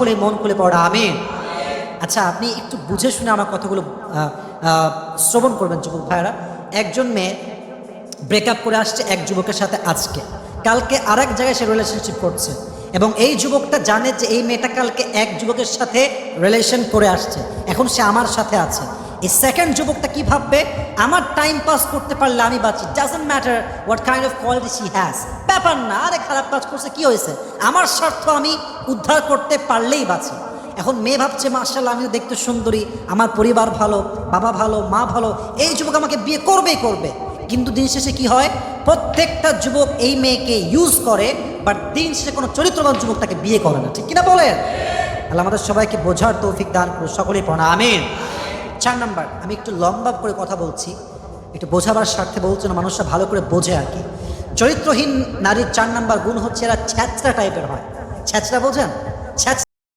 খুলে মন খুলে পড়া আমিন। আচ্ছা, আপনি একটু বুঝে শুনে আমার কথাগুলো শ্রবণ করবেন যুবক ভাইরা। একজন মেয়ে ব্রেকআপ করে আসছে এক যুবকের সাথে আজকে, কালকে আরেক জায়গায় সে রিলেশনশিপ করছে এবং এই যুবকটা জানে যে এই মেয়েটা কালকে এক যুবকের সাথে রিলেশন করে আসছে, এখন সে আমার সাথে আছে। এই সেকেন্ড যুবকটা কি ভাববে, আমার টাইম পাস করতে পারলে আমি বাঁচি, doesn't matter what kind of quality she has, ব্যাপার না, আরে খারাপ কাজ করছে কি হয়েছে, আমার স্বার্থ আমি উদ্ধার করতে পারলেই বাঁচি। এখন মেয়ে ভাবছে মাশাআল্লাহ আমিও দেখতে সুন্দরী, আমার পরিবার ভালো, বাবা ভালো, মা ভালো, এই যুবক আমাকে বিয়ে করবেই করবে। কিন্তু দিন শেষে কি হয়, প্রত্যেকটা যুবক এই মেয়েকে ইউজ করে, বাট দিন শেষে কোনো চরিত্রবান যুবক তাকে বিয়ে করে না, ঠিক কিনা বলেন? আল্লাহ আমাদের সবাইকে বোঝার তৌফিক দান করুন, সকলেই পড়া আমিন। 4 নাম্বার, আমি একটু লম্বা করে কথা বলছি, একটু বোঝাবার স্বার্থে বলছি না, মানুষরা ভালো করে বোঝে আর কি। চরিত্রহীন নারীর 4 নাম্বার গুণ হচ্ছে এরা ছ্যাঁচড়া টাইপের হয়। ছ্যাঁচড়া বোঝেন? ছ্যাঁচড়া